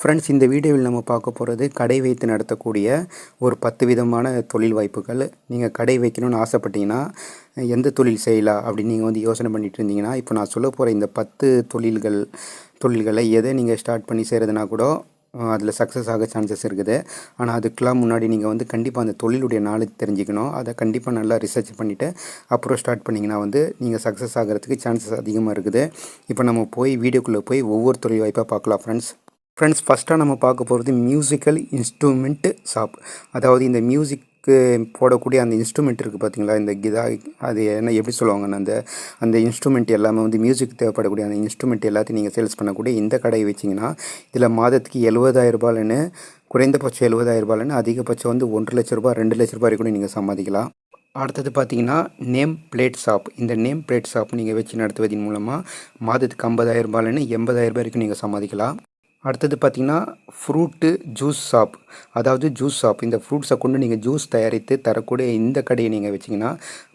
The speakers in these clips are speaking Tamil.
ஃப்ரெண்ட்ஸ், இந்த வீடியோவில் நம்ம பார்க்க போகிறது கடை வைத்து நடத்தக்கூடிய ஒரு 10 விதமான தொழில் வாய்ப்புகள். நீங்கள் கடை வைக்கணும்னு ஆசைப்பட்டீங்கன்னா எந்த தொழில் செய்யலாம் அப்படின்னு நீங்கள் வந்து யோசனை பண்ணிட்டு இருந்தீங்கன்னா, இப்போ நான் சொல்ல போகிற இந்த 10 தொழில்களை எதை நீங்கள் ஸ்டார்ட் பண்ணி செய்கிறதுனா கூட அதில் சக்ஸஸ் ஆக சான்சஸ் இருக்குது. ஆனால் அதுக்கெலாம் முன்னாடி நீங்கள் வந்து கண்டிப்பாக அந்த தொழிலுடைய நாலேஜ் தெரிஞ்சுக்கணும். அதை கண்டிப்பாக நல்லா ரிசர்ச் பண்ணிவிட்டு அப்புறம் ஸ்டார்ட் பண்ணிங்கன்னா வந்து நீங்கள் சக்ஸஸ் ஆகிறதுக்கு சான்சஸ் அதிகமாக இருக்குது. இப்போ நம்ம போய் வீடியோக்குள்ளே போய் ஒவ்வொரு தொழில் வாய்ப்பாக பார்க்கலாம் ஃப்ரெண்ட்ஸ். ஃபஸ்ட்டாக நம்ம பார்க்க போகிறது மியூசிக்கல் இன்ஸ்ட்ருமெண்ட்டு ஷாப். அதாவது இந்த மியூசிக்கு போடக்கூடிய அந்த இன்ஸ்ட்ருமெண்ட் இருக்குது பார்த்தீங்களா, இந்த அது என்ன எப்படி சொல்லுவாங்கன்னா, அந்த இன்ஸ்ட்ருமெண்ட் எல்லாமே வந்து மியூசிக் தேவைப்படக்கூடிய அந்த இன்ஸ்ட்ருமெண்ட் எல்லாத்தையும் நீங்கள் சேல்ஸ் பண்ணக்கூடிய இந்த கடையை வச்சிங்கன்னா, இதில் மாதத்துக்கு 70,000 குறைந்தபட்சம் 70,000 அதிகபட்சம் வந்து 1 லட்ச ரூபா 2 லட்ச ரூபாய் வரைக்கும் நீங்கள் சம்பாதிக்கலாம். அடுத்தது பார்த்தீங்கன்னா நேம் பிளேட் ஷாப். இந்த நேம் பிளேட் ஷாப் நீங்கள் வச்சு நடத்துவதன் மூலமாக மாதத்துக்கு 50,000 80,000 வரைக்கும் நீங்கள் சம்பாதிக்கலாம். அடுத்தது பார்த்திங்கன்னா ஃப்ரூட்டு ஜூஸ் ஷாப். அதாவது ஜூஸ் ஷாப், இந்த ஃப்ரூட்ஸை கொண்டு நீங்கள் ஜூஸ் தயாரித்து தரக்கூடிய இந்த கடையை நீங்கள் வச்சிங்கன்னா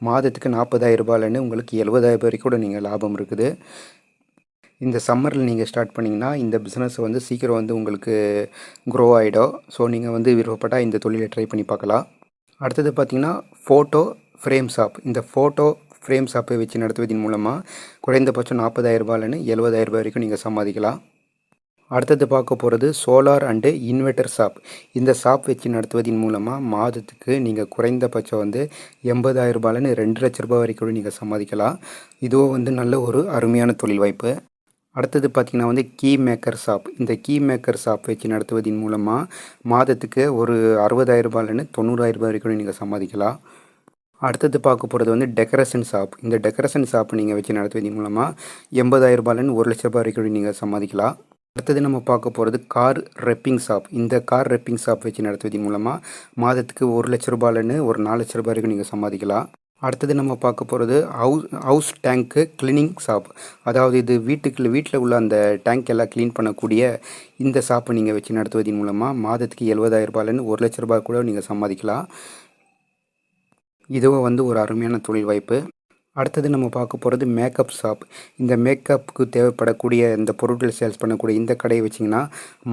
மாதத்துக்கு 40,000 உங்களுக்கு 70,000 வரைக்கும் கூட நீங்கள் லாபம் இருக்குது. இந்த சம்மரில் நீங்கள் ஸ்டார்ட் பண்ணிங்கன்னா இந்த பிஸ்னஸ் வந்து சீக்கிரம் வந்து உங்களுக்கு க்ரோ ஆகிடும். ஸோ நீங்கள் வந்து விருப்பப்பட்டால் இந்த தொழிலை ட்ரை பண்ணி பார்க்கலாம். அடுத்தது பார்த்திங்கன்னா ஃபோட்டோ ஃப்ரேம் ஷாப். இந்த ஃபோட்டோ ஃப்ரேம் ஷாப்பை வச்சு நடத்துவதன் மூலமாக குறைந்தபட்சம் 40,000 70,000 வரைக்கும் நீங்கள் சம்பாதிக்கலாம். அடுத்தது பார்க்க போகிறது சோலார் அண்டு இன்வெர்ட்டர் ஷாப். இந்த ஷாப் வச்சு நடத்துவதன் மூலமாக மாதத்துக்கு நீங்கள் குறைந்தபட்சம் வந்து 80,000 2 லட்ச ரூபாய் வரைக்கும் நீங்கள் சம்பாதிக்கலாம். இதுவும் வந்து நல்ல ஒரு அருமையான தொழில் வாய்ப்பு. அடுத்தது பார்த்திங்கன்னா வந்து கீ மேக்கர் ஷாப். இந்த கீ மேக்கர் ஷாப் வச்சு நடத்துவதன் மூலமாக மாதத்துக்கு ஒரு 60,000 90,000 வரைக்கும் நீங்கள் சம்பாதிக்கலாம். அடுத்தது பார்க்க போகிறது வந்து டெக்கரேஷன் ஷாப். இந்த டெக்கரேஷன் ஷாப் நீங்கள் வச்சு நடத்துவதன் மூலமாக 80,000 1 லட்ச ரூபாய் வரைக்கும் நீங்கள் சம்பாதிக்கலாம். அடுத்தது நம்ம பார்க்க போகிறது கார் ரெப்பிங் ஷாப். இந்த கார் ரெப்பிங் ஷாப் வச்சு நடத்துவதன் மூலமாக மாதத்துக்கு 1 லட்ச ரூபாயிலேருந்து ஒரு 4 லட்ச ரூபாய் வரைக்கும் நீங்கள் சம்பாதிக்கலாம். அடுத்தது நம்ம பார்க்க போகிறது ஹவுஸ் டேங்க்கு கிளீனிங் ஷாப். அதாவது இது வீட்டில் உள்ள அந்த டேங்க் எல்லாம் க்ளீன் பண்ணக்கூடிய இந்த ஷாப்பை நீங்கள் வச்சு நடத்துவதன் மூலமாக மாதத்துக்கு 70,000 1 லட்ச ரூபாய் கூட நீங்கள் சம்பாதிக்கலாம். இதுவும் வந்து ஒரு அருமையான தொழில் வாய்ப்பு. அடுத்தது நம்ம பார்க்க போகிறது மேக்கப் ஷாப். இந்த மேக்கப்புக்கு தேவைப்படக்கூடிய இந்த பொருட்கள் சேல்ஸ் பண்ணக்கூடிய இந்த கடையை வச்சிங்கன்னா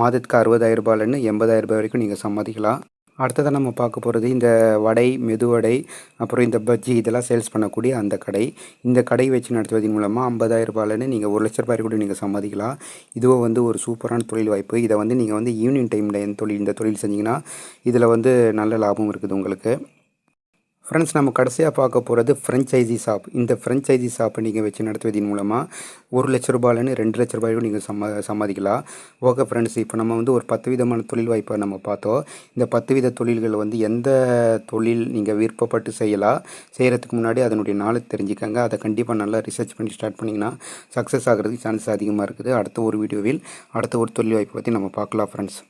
மாதத்துக்கு 60,000 80,000 வரைக்கும் நீங்கள் சம்பாதிக்கலாம். அடுத்ததாக நம்ம பார்க்க போகிறது இந்த வடை, மெதுவடை, அப்புறம் இந்த பஜ்ஜி இதெல்லாம் சேல்ஸ் பண்ணக்கூடிய அந்த கடை. இந்த கடை வச்சு நடத்துவதன் மூலமாக 50,000 நீங்கள் 1 லட்ச ரூபாய் கூட நீங்கள் சம்பாதிக்கலாம். இதுவும் வந்து ஒரு சூப்பரான தொழில் வாய்ப்பு. இதை வந்து நீங்கள் வந்து ஈவினிங் டைமில் இந்த தொழில் செஞ்சிங்கன்னா இதில் வந்து நல்ல லாபம் இருக்குது உங்களுக்கு. ஃப்ரெண்ட்ஸ், நம்ம கடைசியாக பார்க்க போகிறது ஃப்ரெஞ்சைசி ஷாப். இந்த ஃப்ரெஞ்சைசி ஷாப்பை நீங்கள் வச்சு நடத்துவதன் மூலமாக 1 லட்ச ரூபாயிலேருந்து 2 லட்ச ரூபாயும் நீங்கள் சம்பாதிக்கலாம். ஓகே ஃப்ரெண்ட்ஸ், இப்போ நம்ம வந்து ஒரு 10 விதமான தொழில் வாய்ப்பை நம்ம பார்த்தோம். இந்த 10 வித தொழில்கள் வந்து எந்த தொழில் நீங்கள் விருப்பப்பட்டு செய்கிறதுக்கு முன்னாடி அதனுடைய நாலேஜ் தெரிஞ்சுக்கங்க. அதை கண்டிப்பாக நல்லா ரிசர்ச் பண்ணி ஸ்டார்ட் பண்ணிங்கன்னா சக்ஸஸ் ஆகிறதுக்கு சான்சஸ் அதிகமாக இருக்குது. அடுத்த ஒரு வீடியோவில் அடுத்த ஒரு தொழில் வாய்ப்பை பற்றி நம்ம பார்க்கலாம் ஃப்ரெண்ட்ஸ்.